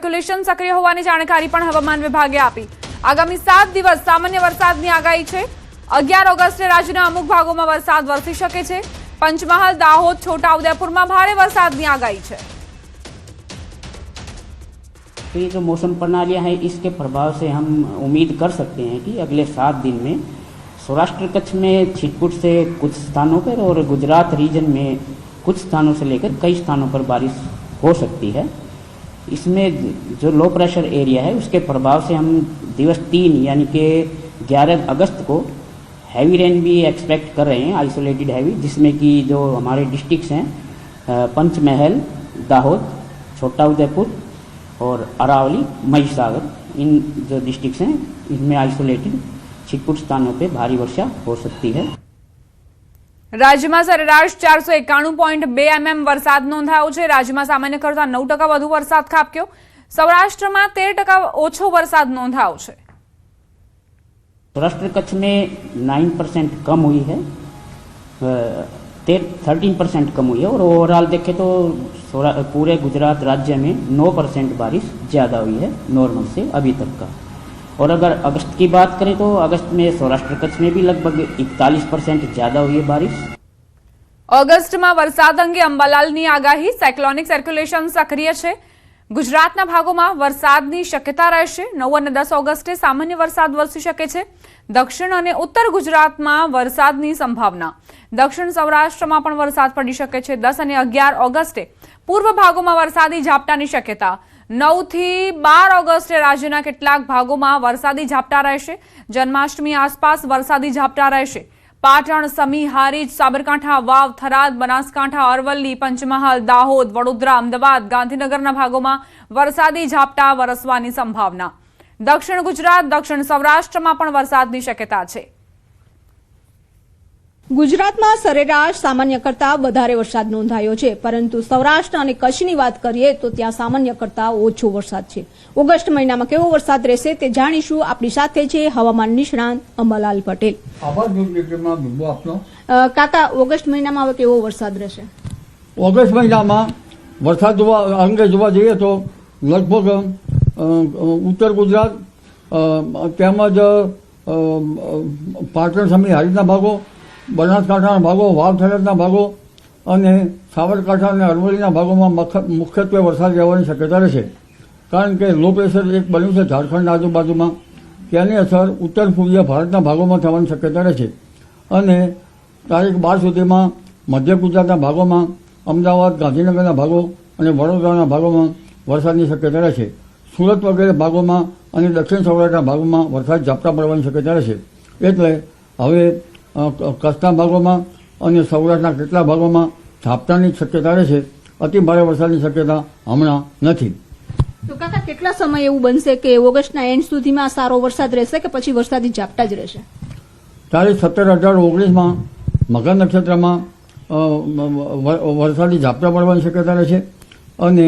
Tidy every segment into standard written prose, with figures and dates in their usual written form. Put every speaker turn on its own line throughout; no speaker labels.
Circulation સક્રિય હોવાની જાણકારી પણ હવામાન વિભાગે આપી। આગામી 7 દિવસ સામાન્ય વરસાદની આગાહી છે। 11 ઓગસ્ટે રાજ્યના અમુક ભાગોમાં વરસાદ વરસી શકે છે। પંચમહાલ, દાહોદ, છોટાઉદેપુરમાં ભારે વરસાદની આગાહી છે।
तो ये जो मौसम प्रणालियाँ हैं इसके प्रभाव से हम उम्मीद कर सकते हैं कि अगले 7 दिन में सौराष्ट्र कच्छ में छिटपुट से कुछ स्थानों पर और गुजरात रीजन में कुछ स्थानों से लेकर कई स्थानों पर बारिश हो सकती है। इसमें जो लो प्रेशर एरिया है उसके प्रभाव से हम दिवस 3 यानी कि 11 अगस्त को हैवी रेन भी एक्सपेक्ट कर रहे हैं, आइसोलेटेड हैवी, जिसमें कि जो हमारे डिस्ट्रिक्ट्स हैं पंचमहल, दाहोद, छोटाउदेपुर और अरावली, महिसागर, इन जो डिस्ट्रिक्ट्स हैं इनमें आइसोलेटेड छिटपुट स्थानों पे भारी वर्षा हो सकती है।
राज्य में सरेराश 491.2 mm वरसाद नोंधायो छे। राज्य में सामान्य करता 9% વધુ વરસાદ ખાબક્યો। સૌરાષ્ટ્રમાં 13% ઓછો વરસાદ નોંધાયો છે।
सौराष्ट्र कच्छ में 9% कम हुई है, 13% कम हुई है और ओवरऑल देखें तो पूरे गुजरात राज्य में 9% बारिश ज़्यादा हुई है नॉर्मल से अभी तक का। और अगर अगस्त की बात करें तो अगस्त में सौराष्ट्र कच्छ में भी लगभग 41% ज़्यादा हुई है बारिश।
ऑगस्ट में वरसाद अंगे अंबालालनी आगाही। साइक्लोनिक सर्क्युलेशन सक्रिय है। गुजरातना भागों वरसादनी शक्यता रहेशे। 9 અને 10 ઓગસ્ટે सामान्य वरसाद वरसी शके छे। दक्षिण और उत्तर गुजरात में वरसादनी संभावना। दक्षिण सौराष्ट्र में पण वरसाद पड़ी शके छे। 10 અને 11 ઓગસ્ટે पूर्व भागों में वरसादी झापटानी शक्यता। 9 થી 12 ઓગસ્ટે राज्यना કેટલાક ભાગોમાં વરસાદી ઝાપટા રહેશે। જન્માષ્ટમી આસપાસ વરસાદી ઝાપટા રહેશે। પાટણ, સમી, હારીજ, સાબરકાંઠા, વાવ, થરાદ, બનાસકાંઠા, અરવલ્લી, પંચમહાલ, દાહોદ, વડોદરા, અમદાવાદ, ગાંધીનગરના ભાગોમાં વરસાદી ઝાપટા વરસવાની સંભાવના। દક્ષિણ ગુજરાત, દક્ષિણ સૌરાષ્ટ્રમાં પણ વરસાદની શક્યતા છે।
ગુજરાતમાં સરેરાશ સામાન્ય કરતા વધારે વરસાદ નોંધાયો છે, પરંતુ સૌરાષ્ટ્ર અને કચ્છની વાત કરીએ તો ત્યાં સામાન્ય કરતા ઓછો વરસાદ છે। ઓગસ્ટ મહિનામાં કેવો વરસાદ રહેશે તે જાણીશું। આપણી સાથે છે હવામાન નિષ્ણાંત અંબાલાલ પટેલ। કાકા, ઓગસ્ટ મહિનામાં હવે કેવો વરસાદ રહેશે?
ઓગસ્ટ મહિનામાં વરસાદ અંગે જોવા જઈએ તો લગભગ ઉત્તર ગુજરાત તેમજ પાટણ, સમી, હારીજના ભાગો, બનાસકાંઠાના ભાગો, વાવ, થરાદના ભાગો અને સાબરકાંઠા અને અરવલ્લીના ભાગોમાં મુખ્યત્વે વરસાદ રહેવાની શક્યતા રહેશે। કારણ કે લો પ્રેશર એક બન્યું છે ઝારખંડ આજુબાજુમાં, તેની અસર ઉત્તર પૂર્વીય ભારતના ભાગોમાં થવાની શક્યતા રહેશે। અને તારીખ 12 સુધીમાં મધ્ય ગુજરાતના ભાગોમાં, અમદાવાદ, ગાંધીનગરના ભાગો અને વડોદરાના ભાગોમાં વરસાદની શક્યતા રહેશે। સુરત વગેરે ભાગોમાં અને દક્ષિણ સૌરાષ્ટ્રના ભાગોમાં વરસાદ ઝાપટા પડવાની શક્યતા રહેશે। એટલે હવે કચ્છના ભાગોમાં અને સૌરાષ્ટ્રના કેટલા ભાગોમાં ઝાપટાની શક્યતા રહેશે। અતિ ભારે વરસાદની શક્યતા હમણાં નથી।
તો કાકા, કેટલા સમય એવું બનશે કે ઓગસ્ટના એન્ડ સુધીમાં સારો વરસાદ રહેશે કે પછી વરસાદી ઝાપટા જ રહેશે?
તારીખ 17, 18, 19માં મઘા નક્ષત્રમાં વરસાદી ઝાપટા પડવાની શક્યતા રહેશે અને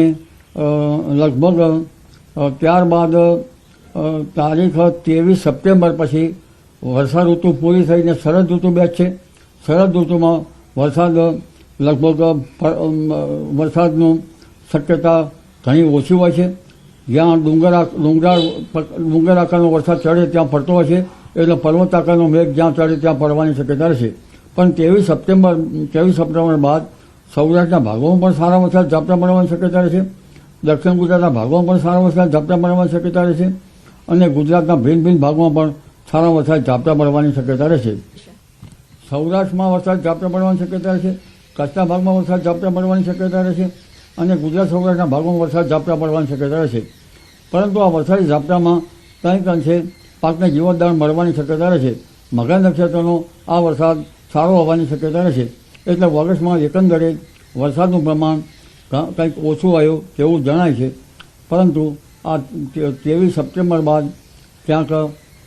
લગભગ ત્યારબાદ તારીખ 23 સપ્ટેમ્બર પછી વર્ષા ઋતુ પૂરી થઈને શરદ ઋતુ બેસશે। શરદ ઋતુમાં વરસાદ લગભગ વરસાદનું શક્યતા ઘણી ઓછી હોય છે। જ્યાં ડુંગર આકારનો વરસાદ ચડે ત્યાં પડતો હોય છે, એટલે પર્વત આકારનો મેઘ જ્યાં ચડે ત્યાં પડવાની શક્યતા રહેશે। પણ 23 સપ્ટેમ્બર બાદ સૌરાષ્ટ્રના ભાગોમાં પણ સારા વરસાદ ઝાપટા પડવાની શક્યતા રહેશે। દક્ષિણ ગુજરાતના ભાગોમાં પણ સારા વરસાદ ઝાપટા પડવાની શક્યતા રહેશે અને ગુજરાતના ભિન્ન ભિન્ન ભાગમાં પણ સારા વરસાદ ઝાપટા પડવાની શક્યતા રહેશે। સૌરાષ્ટ્રમાં વરસાદ ઝાપટા પડવાની શક્યતા રહેશે, કચ્છના ભાગમાં વરસાદ ઝાપટા પડવાની શક્યતા રહેશે અને ગુજરાત સૌરાષ્ટ્રના ભાગોમાં વરસાદ ઝાપટા પડવાની શક્યતા રહેશે। પરંતુ આ વરસાદી ઝાપટામાં કંઈક અંશે પાકને જીવતદાન મળવાની શક્યતા રહેશે। મઘા નક્ષત્રનો આ વરસાદ સારો હોવાની શક્યતા રહેશે। એટલે ઓગસ્ટમાં એકંદરે વરસાદનું પ્રમાણ કંઈક ઓછું આવ્યું તેવું જણાય છે। પરંતુ આ 23 સપ્ટેમ્બર બાદ ક્યાંક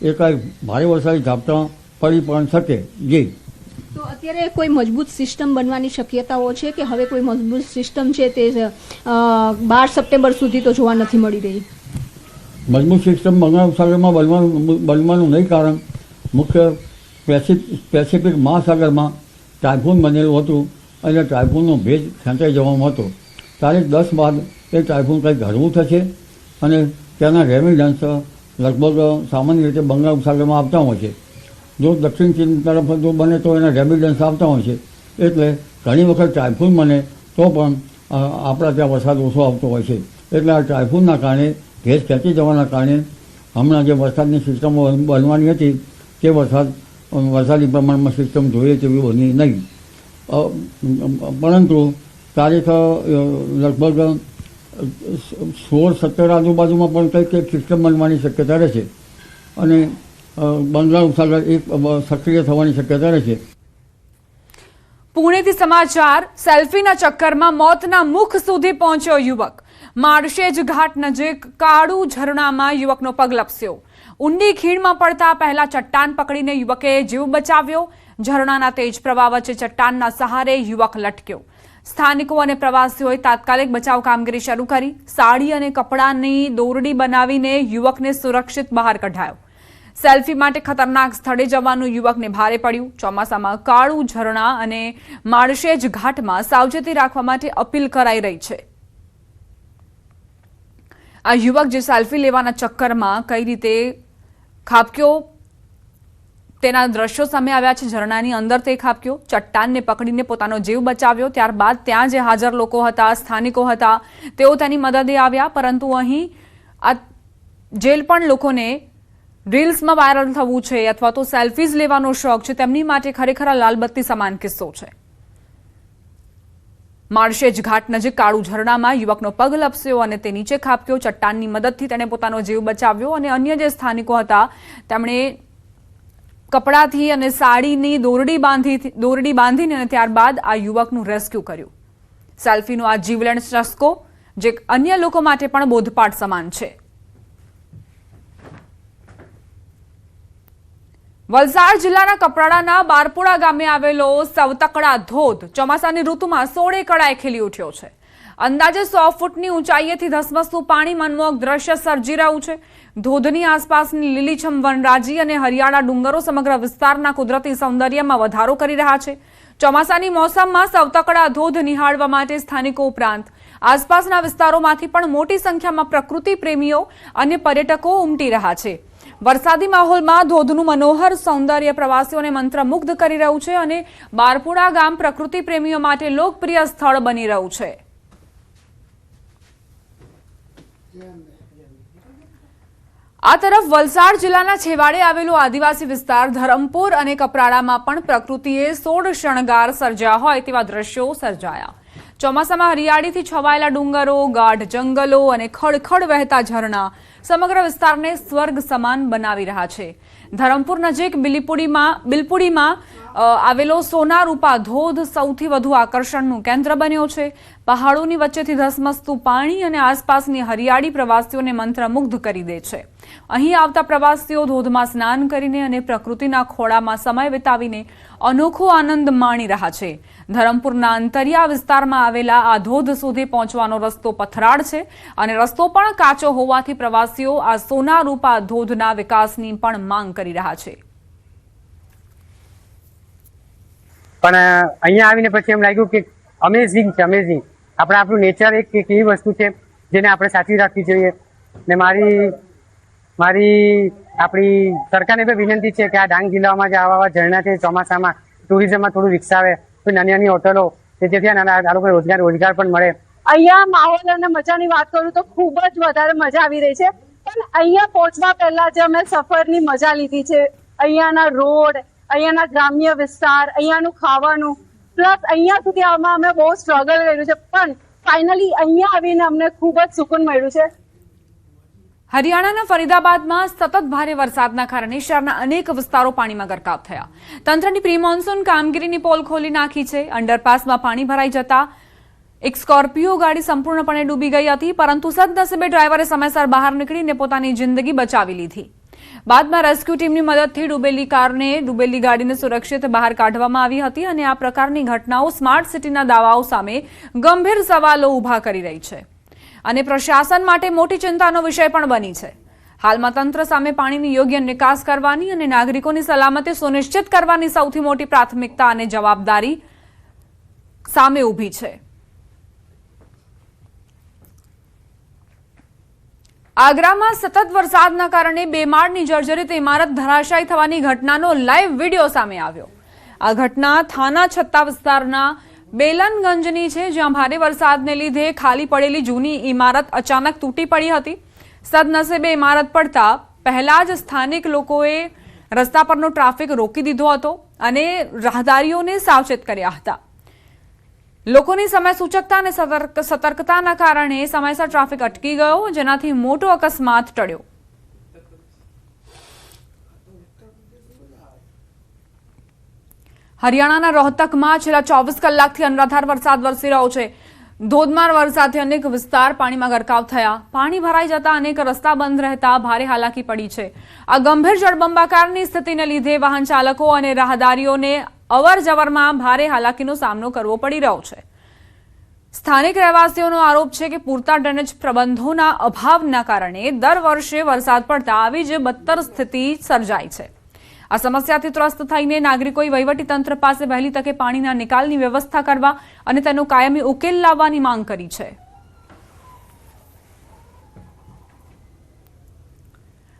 એકાએક ભારે વરસાદી ઝાપટા પડી પણ શકે। જી,
તો અત્યારે કોઈ મજબૂત સિસ્ટમ બનવાની શક્યતાઓ છે કે હવે કોઈ મજબૂત સિસ્ટમ છે તે 12 સપ્ટેમ્બર સુધી તો જોવા નથી મળી રહી?
મજબૂત સિસ્ટમ બંગાળ ઉપસાગરમાં બનવાનું નહીં, કારણ મુખ્ય પેસિફિક મહાસાગરમાં ટાઇફૂન બનેલું હતું અને ટાઇફૂનનો ભેજ ખેંચાઈ જવાનો હતો। તારીખ 10 બાદ એ ટાઇફૂન કંઈક હળવું થશે અને ત્યાંના રેમિડન્સ લગભગ સામાન્ય રીતે બંગાળ ઉપસાગરમાં આવતા હોય છે. જો દક્ષિણ ચીન તરફ જો બને તો એના રેમિડન્સ આવતા હોય છે. એટલે ઘણી વખત ટાઇફૂન બને તો પણ આપણા ત્યાં વરસાદ ઓછો આવતો હોય છે. એટલે આ ટાઇફૂનના કારણે ભેજ ખેંચી જવાના કારણે હમણાં જે વરસાદની સિસ્ટમો બનવાની હતી તે વરસાદી પ્રમાણમાં સિસ્ટમ જોઈએ તેવી બની નહીં. પરંતુ તારીખ લગભગ 16-17 આજુબાજુમાં પણ કંઈક સિસ્ટમ બનવાની શક્યતા રહે છે અને બંગાળ ઉપસાગર એક સક્રિય થવાની શક્યતા રહે છે.
પુણેથી સમાચાર. સેલ્ફીના ચક્કરમાં મોતના મુખ સુધી પહોંચ્યો યુવક. માળશેજ ઘાટ નજીક કાળુ ઝરણામાં યુવકનો પગ લપસ્યો. ઊંડી ખીણમાં પડતા પહેલા ચટ્ટાન પકડીને યુવકે જીવ બચાવ્યો. ઝરણાના તેજ પ્રવાહ વચ્ચે ચટ્ટાનના સહારે યુવક લટક્યો. સ્થાનિકો અને પ્રવાસીઓએ તાત્કાલિક બચાવ કામગીરી શરૂ કરી. સાડી અને કપડાની દોરડી બનાવીને યુવકને સુરક્ષિત બહાર કઢાયો. સેલ્ફી માટે ખતરનાક સ્થળે જવાનું યુવકને ભારે પડ્યું. ચોમાસામાં કાળુ ઝરણા અને માળશેજ ઘાટમાં સાવચેતી રાખવા માટે અપીલ કરાઈ રહી છે. આ યુવક જે સેલ્ફી લેવાના ચક્કરમાં કઈ રીતે ખાબક્યો તેના દ્રશ્યો સામે આવ્યા છે. ઝરણાની અંદર તે ખાબક્યો, ચટ્ટાનને પકડીને પોતાનો જીવ બચાવ્યો. ત્યારબાદ ત્યાં જે હાજર લોકો હતા, સ્થાનિકો હતા, તેઓ તેની મદદે આવ્યા. પરંતુ અહીં આ જેલ પણ લોકોને રીલ્સમાં વાયરલ થવું છે અથવા તો સેલ્ફીઝ લેવાનો શોખ છે તેમની માટે ખરેખર લાલબત્તી સમાન કિસ્સો છે. માળશેજ ઘાટ નજીક કાળુ ઝરણામાં યુવકનો પગ લપસ્યો અને તે નીચે ખાબક્યો. ચટ્ટાનની મદદથી તેણે પોતાનો જીવ બચાવ્યો અને અન્ય જે સ્થાનિકો હતા તેમણે કપડાથી અને સાડીની દોરડી બાંધીને અને ત્યારબાદ આ યુવકનું રેસ્ક્યુ કર્યું. સેલ્ફીનો આ જીવલેણ ચસ્કો જે અન્ય લોકો માટે પણ બોધપાઠ સમાન છે. વલસાડ જિલ્લાના કપરાડાના બારપુરા ગામે આવેલો સવતકડા ધોધ ચોમાસાની ઋતુમાં 16 કળાએ ખીલી ઉઠ્યો છે. અંદાજે 100 ફૂટની ઊંચાઈએથી ધસમસતું પાણી મનમોહક દ્રશ્ય સર્જી રહ્યું છે. ધોધની આસપાસની લીલીછમ વનરાજી અને હરિયાળા ડુંગરો સમગ્ર વિસ્તારના કુદરતી સૌંદર્યમાં વધારો કરી રહ્યા છે. ચોમાસાની મોસમમાં સવતકડા ધોધ નિહાળવા માટે સ્થાનિકો ઉપરાંત આસપાસના વિસ્તારોમાંથી પણ મોટી સંખ્યામાં પ્રકૃતિ પ્રેમીઓ અને પર્યટકો ઉમટી રહ્યા છે. વરસાદી માહોલમાં ધોધનું મનોહર સૌંદર્ય પ્રવાસીઓને મંત્રમુગ્ધ કરી રહ્યું છે અને બારપુરા ગામ પ્રકૃતિ પ્રેમીઓ માટે લોકપ્રિય સ્થળ બની રહ્યું છે. આ તરફ વલસાડ જિલ્લાના છેવાડે આવેલો આદિવાસી વિસ્તાર ધરમપુર અને કપરાડામાં પણ પ્રકૃતિએ સોળ શણગાર સર્જ્યા હોય તેવા દ્રશ્યો સર્જાયા. ચોમાસામાં હરિયાળીથી છવાયેલા ડુંગરો, ગાઢ જંગલો અને ખડખડ વહેતા ઝરણા સમગ્ર વિસ્તારને સ્વર્ગ સમાન બનાવી રહ્યા છે. ધરમપુર નજીક બિલપુડીમાં આવેલો સોનારૂપા ધોધ સૌથી વધુ આકર્ષણનું કેન્દ્ર બન્યો છે. પહાડોની વચ્ચેથી ધસમસતું પાણી અને આસપાસની હરિયાળી પ્રવાસીઓને મંત્રમુગ્ધ કરી દે છે. અહીં આવતા પ્રવાસીઓ ધોધમાં સ્નાન કરીને અને પ્રકૃતિના ખોળામાં સમય વિતાવીને અનોખો આનંદ માણી રહ્યા છે. ધરમપુરના અંતરિયા વિસ્તારમાં આવેલા આ ધોધ સુધી પહોંચવાનો રસ્તો પથરાળ છે અને રસ્તો પણ કાચો હોવાથી પ્રવાસીઓ આ સોનારૂપા ધોધના વિકાસની પણ માંગ કરી રહ્યા છે.
પણ અહીંયા આવીને પછી એમ લાગ્યું કે અમેઝિંગ છે, અમેઝિંગ. આપણું નેચર એક એવી વસ્તુ છે જેને આપણે સાચવી રાખવી જોઈએ. ને મારી આપણી સરકારને બી વિનંતી છે કે આ ડાંગ જિલ્લામાં જે આવા ઝરણા છે ચોમાસામાં ટુરિઝમમાં થોડું વિકસાવે, તો નાની નાની હોટલો કે જેથી આ લોકો રોજગાર પણ મળે.
અહીંયા માહોલ અને મજાની વાત કરું તો ખૂબ જ વધારે મજા આવી રહી છે. પણ અહીંયા પહોંચવા પહેલા જે અમે સફરની મજા લીધી છે, અહીંયાના રોડ, અહીંયાના ગ્રામ્ય વિસ્તાર, અહીંયાનું ખાવાનું, પ્લસ અહીંયા સુધી આવવામાં અમે બહુ સ્ટ્રગલ કર્યું છે, પણ ફાઇનલી અહીંયા આવીને અમને ખૂબ જ સુકૂન મળ્યું છે.
હરિયાણાના ફરીદાબાદમાં સતત ભારે વરસાદના કારણે શહેરના અનેક વિસ્તારો પાણીમાં ગરકાવ થયા. તંત્રની પ્રી મોન્સૂન કામગીરીની પોલ ખોલી નાખી છે. અંડરપાસમાં પાણી ભરાઈ જતા એક સ્કોર્પિયો ગાડી સંપૂર્ણપણે ડૂબી ગઈ હતી, પરંતુ સદનસીબે ડ્રાઈવરે સમયસર બહાર નીકળીને પોતાની જિંદગી બચાવી લીધી. બાદમાં રેસ્ક્યુ ટીમની મદદથી ડૂબેલી ગાડીને સુરક્ષિત બહાર કાઢવામાં આવી હતી અને આ પ્રકારની ઘટનાઓ સ્માર્ટ સિટીના દાવાઓ સામે ગંભીર સવાલો ઉભા કરી રહી છે અને પ્રશાસન માટે મોટી ચિંતાનો વિષય પણ બની છે. હાલમાં તંત્ર સામે પાણીની યોગ્ય નિકાસ કરવાની અને નાગરિકોની સલામતી સુનિશ્ચિત કરવાની સૌથી મોટી પ્રાથમિકતા અને જવાબદારી સામે ઊભી છે. આગ્રામાં સતત વરસાદના કારણે બે માળની જર્જરિત ઇમારત ધરાશાયી થવાની ઘટનાનો લાઈવ વિડીયો સામે આવ્યો. આ ઘટના થાના છત્તા વિસ્તારના બેલનગંજની છે, જ્યાં ભારે વરસાદને લીધે ખાલી પડેલી જૂની ઇમારત અચાનક તૂટી પડી હતી. સદનસીબે ઇમારત પડતા પહેલા જ સ્થાનિક લોકોએ રસ્તા પરનો ટ્રાફિક રોકી દીધો હતો અને રાહદારીઓને સાવચેત કર્યા હતા. લોકોની સમય સૂચકતા અને સતર્કતાના કારણે સમયસર ટ્રાફિક અટકી ગયો, જેનાથી મોટો અકસ્માત ટળ્યો. હરિયાણાના રોહતકમાં છેલ્લા 24 કલાકથી અનરાધાર વરસાદ વરસી રહ્યો છે. ધોધમાર વરસાદથી અનેક વિસ્તાર પાણીમાં ગરકાવ થયા. પાણી ભરાઈ જતા અનેક રસ્તા બંધ રહેતા ભારે હાલાકી પડી છે. આ ગંભીર જળબંબાકારની સ્થિતિને લીધે વાહન ચાલકો અને રાહદારીઓને અવર જવરમાં ભારે હાલાકીનો સામનો કરવો પડી રહ્યો છે. સ્થાનિક રહેવાસીઓનો આરોપ છે કે પૂરતા ડ્રેનેજ પ્રબંધોના અભાવના કારણે દર વર્ષે વરસાદ પડતા આવી જ બદતર સ્થિતિ સર્જાય છે. આ સમસ્યાથી ત્રસ્ત થઈને નાગરિકોએ વહીવટીતંત્ર પાસે વહેલી તકે પાણીના નિકાલની વ્યવસ્થા કરવા અને તેનો કાયમી ઉકેલ લાવવાની માંગ કરી છે.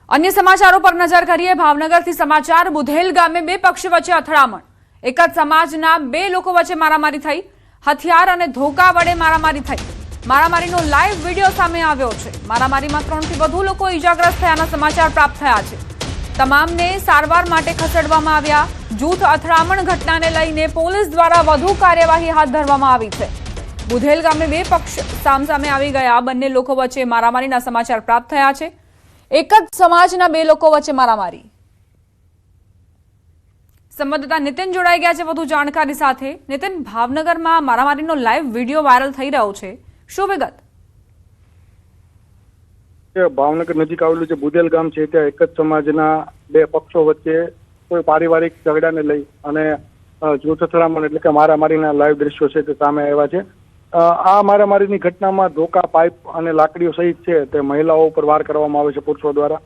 અન્ય સમાચારો પર નજર કરીએ. ભાવનગરથી સમાચાર. બુધેલ ગામે બે પક્ષો વચ્ચે અથડામણ. એક જ સમાજના બે લોકો વચ્ચે મારામારી થઈ. હથિયાર અને ધોકા વડે મારામારી થઈ. મારામારીનો લાઈવ વિડીયો સામે આવ્યો છે. મારામારીમાં 3 થી વધુ લોકો ઈજાગ્રસ્ત થયાના સમાચાર પ્રાપ્ત થયા છે. તમામને સારવાર માટે ખસેડવામાં આવ્યા. જૂથ અથડામણ ઘટનાને લઈને પોલીસ દ્વારા વધુ કાર્યવાહી હાથ ધરવામાં આવી છે. બુધેલ ગામે બે પક્ષ સામસામે આવી ગયા. બંને લોકો વચ્ચે મારામારીના સમાચાર પ્રાપ્ત થયા છે. એક જ સમાજના બે લોકો વચ્ચે મારામારી. સંવાદદાતા નીતિન જોડાઈ ગયા છે વધુ જાણકારી સાથે. નીતિન, ભાવનગરમાં મારામારીનો લાઈવ વિડીયો વાયરલ થઈ રહ્યો છે, શું વિગત?
ભાવનગર નજીક આવેલું જે બુધેલ ગામ છે ત્યાં એક જ સમાજના બે પક્ષો વચ્ચે કોઈ પારિવારિક ઝઘડાને લઈ અને જૂથ અથડામણ એટલે કે મારામારીના લાઈવ દ્રશ્યો છે તે સામે આવ્યા છે. આ મારામારીની ઘટનામાં ધોકા, પાઇપ અને લાકડીઓ સહિત છે તે મહિલાઓ ઉપર વાર કરવામાં આવે છે પુરુષો દ્વારા.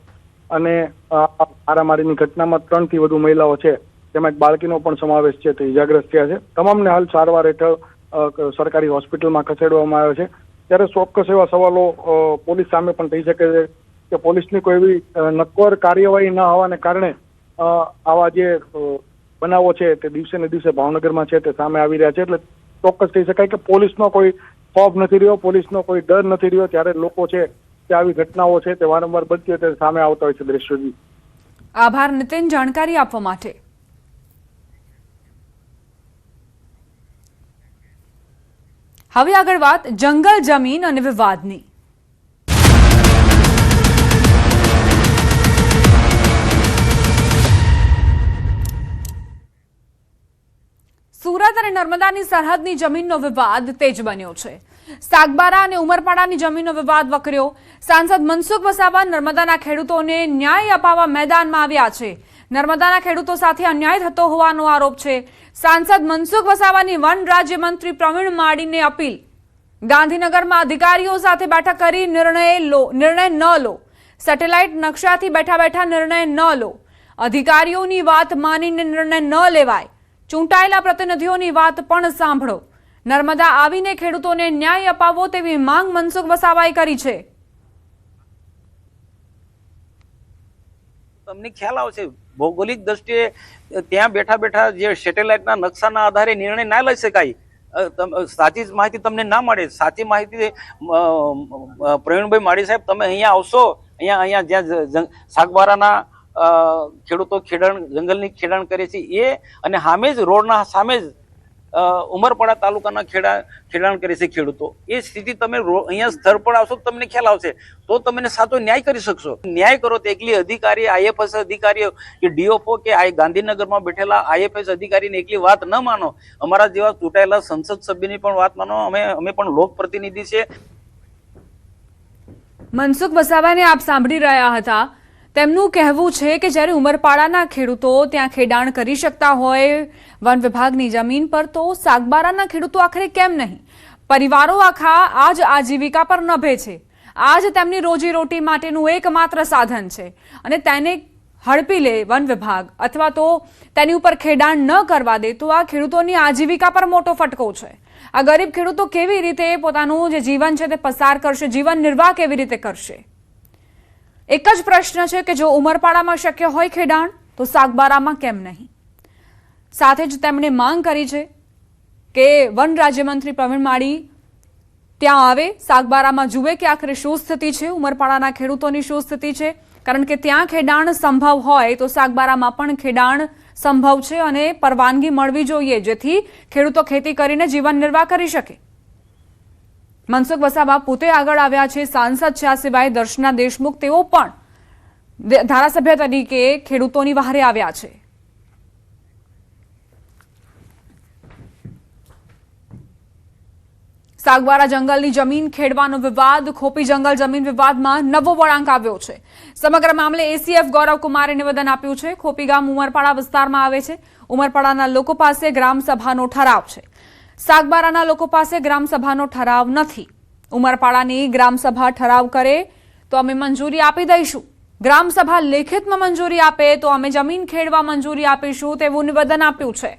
અને આ મારામારીની ઘટનામાં 3 થી વધુ મહિલાઓ છે, તેમાં એક બાળકીનો પણ સમાવેશ છે, તે ઇજાગ્રસ્ત થયા છે. તમામને હાલ સારવાર હેઠળ સરકારી હોસ્પિટલમાં ખસેડવામાં આવ્યા છે. ત્યારે ચોક્કસ એવા સવાલો પોલીસ સામે પણ થઈ શકે છે કે પોલીસની કોઈ એવી નક્કર કાર્યવાહી ન હોવાને કારણે આવા જે બનાવો છે તે દિવસે ને દિવસે ભાવનગરમાં છે તે સામે આવી રહ્યા છે. એટલે ચોક્કસ કહી શકાય કે પોલીસનો કોઈ ખોફ નથી રહ્યો, પોલીસનો કોઈ ડર નથી રહ્યો. ત્યારે લોકો છે તે આવી ઘટનાઓ છે તે વારંવાર બનતી હોય તે સામે આવતા હોય છે દ્રશ્યોજી.
આભાર નીતિન, જાણકારી આપવા માટે. હવે આગળ વાત જંગલ જમીન અને વિવાદની. સુરત અને નર્મદાની સરહદની જમીનનો વિવાદ તેજ બન્યો છે. સાગબારા અને ઉમરપાડાની જમીનનો વિવાદ વકર્યો. સાંસદ મનસુખ વસાવા નર્મદાના ખેડૂતોને ન્યાય અપાવવા મેદાનમાં આવ્યા છે. નર્મદાના ખેડૂતો સાથે અન્યાય થતો હોવાનો આરોપ છે. સાંસદ મનસુખ વસાવાની વન રાજ્યમંત્રી પ્રવીણ માળીને અપીલ. ગાંધીનગરમાં અધિકારીઓ સાથે બેઠક કરી નિર્ણય ન લો. સેટેલાઇટ નકશાથી બેઠા બેઠા નિર્ણય ન લો. અધિકારીઓની વાત માનીને નિર્ણય ન લેવાય. ચૂંટાયેલા પ્રતિનિધિઓની વાત પણ સાંભળો. નર્મદા આવીને ખેડૂતોને ન્યાય અપાવો તેવી માંગ મનસુખ વસાવાએ કરી છે.
તમને ખ્યાલ આવશે ભૌગોલિક દ્રષ્ટિએ ત્યાં બેઠા બેઠા જે સેટેલાઇટના નકશાના આધારે નિર્ણય ના લઈ શકાય. સાચી માહિતી તમને ના મળે. સાચી માહિતી પ્રવીણભાઈ માળી સાહેબ, તમે અહીંયા આવશો, અહીંયા જ્યાં સાગબારાના ખેડૂતો જંગલની ખેડાણ કરે છે એ, અને સામે જ રોડના સામે જ ઉમરપાડા તાલુકાના ખેડાણ કરે છે ખેડૂતો. એ સ્થિતિ તમે અહીંયા સ્થળ પર આવશો તમને ખ્યાલ આવશે, તો તમે સાચો ન્યાય કરી શકશો. ન્યાય કરો તો એકલી અધિકારી, IFS અધિકારીઓ કે DOFO કે ગાંધીનગરમાં બેઠેલા IFS અધિકારીની એકલી વાત ન માનો. અમારા જેવા ચૂંટાયેલા સંસદ સભ્યની પણ વાત માનો. અમે પણ લોકપ્રતિનિધિ છે.
મનસુખ વસાવાને આપ સાંભળી રહ્યા હતા. તેમનું કહેવું છે કે જ્યારે ઉમરપાડાના ખેડૂતો ત્યાં ખેડાણ કરી શકતા હોય વન વિભાગની જમીન પર, તો સાગબારાના ખેડૂતો આખરે કેમ નહીં? પરિવારો આખા આજ આજીવિકા પર નભે છે. આજ તેમની રોજીરોટી માટેનું એકમાત્ર સાધન છે અને તેને હડપી લે વન વિભાગ અથવા તો તેની ઉપર ખેડાણ ન કરવા દે તો આ ખેડૂતોની આજીવિકા પર મોટો ફટકો છે. આ ગરીબ ખેડૂતો કેવી રીતે પોતાનું જે જીવન છે તે પસાર કરશે, જીવન નિર્વાહ કેવી રીતે કરશે? એક જ પ્રશ્ન છે કે જો ઉમરપાડામાં શક્ય હોય ખેડાણ તો સાગબારામાં કેમ નહીં? સાથે જ તેમણે માંગ કરી છે કે વન રાજ્યમંત્રી પ્રવીણ માળી ત્યાં આવે, સાગબારામાં જુએ કે આખરે શું સ્થિતિ છે, ઉમરપાડાના ખેડૂતોની શું સ્થિતિ છે, કારણ કે ત્યાં ખેડાણ સંભવ હોય તો સાગબારામાં પણ ખેડાણ સંભવ છે અને પરવાનગી મળવી જોઈએ જેથી ખેડૂતો ખેતી કરીને જીવન નિર્વાહ કરી શકે. મનસુખ વસાવા પોતે આગળ આવ્યા છે, સાંસદ છે, આ સિવાય દર્શના દેશમુખ તેઓ પણ ધારાસભ્ય તરીકે ખેડૂતોની વહારે આવ્યા છે. સાગબારા જંગલની જમીન ખેડવાનો વિવાદ, ખોપી જંગલ જમીન વિવાદમાં નવો વળાંક આવ્યો છે. સમગ્ર મામલે એસીએફ ગૌરવકુમારે નિવેદન આપ્યું છે. ખોપી ગામ ઉમરપાડા વિસ્તારમાં આવે છે. ઉમરપાડાના લોકો પાસે ગ્રામસભાનો ઠરાવ છે. સાગબારાના લોકો પાસે ગ્રામસભાનો ઠરાવ નથી. ઉમરપાડાની ગ્રામસભા ઠરાવ કરે તો અમે મંજૂરી આપી દઈશું, ગ્રામસભા લેખિતમાં મંજૂરી આપે તો અમે જમીન ખેડવા મંજૂરી આપીશું તેવું નિવેદન આપ્યું છે.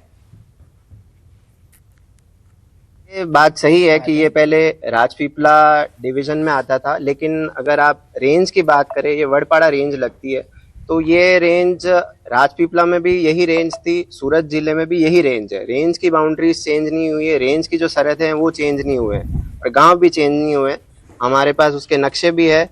ये बात सही है कि ये पहले राजपीपला डिवीजन में आता था, लेकिन अगर आप रेंज की बात करें, ये वड़पाड़ा रेंज लगती है, तो ये रेंज राजपीपला में भी यही रेंज थी, सूरत जिले में भी यही रेंज है. रेंज की बाउंड्रीज चेंज नहीं हुई है, रेंज की जो सरहद है वो चेंज नहीं हुए हैं और गांव भी चेंज नहीं हुए. हमारे पास उसके नक्शे भी है,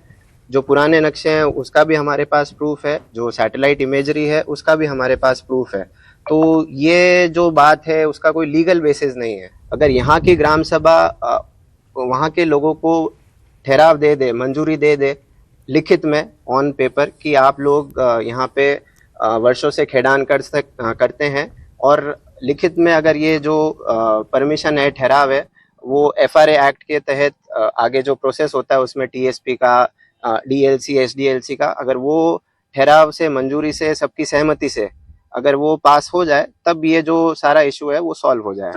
जो पुराने नक्शे हैं उसका भी हमारे पास प्रूफ है, जो सैटेलाइट इमेजरी है उसका भी हमारे पास प्रूफ है. तो ये जो बात है उसका कोई लीगल बेसिस नहीं है. अगर यहाँ की ग्राम सभा वहाँ के लोगों को ठहराव दे दे, मंजूरी दे दे लिखित में ऑन पेपर कि आप लोग यहाँ पे वर्षों से खेडान करते हैं, और लिखित में अगर ये जो परमिशन है, ठहराव है, वो FRA एक्ट के तहत आगे जो प्रोसेस होता है उसमें TSP का, DLC, SDLC का, अगर वो ठहराव से, मंजूरी से, सबकी सहमति से अगर वो पास हो जाए तब ये जो सारा इशू है वो सॉल्व हो जाए.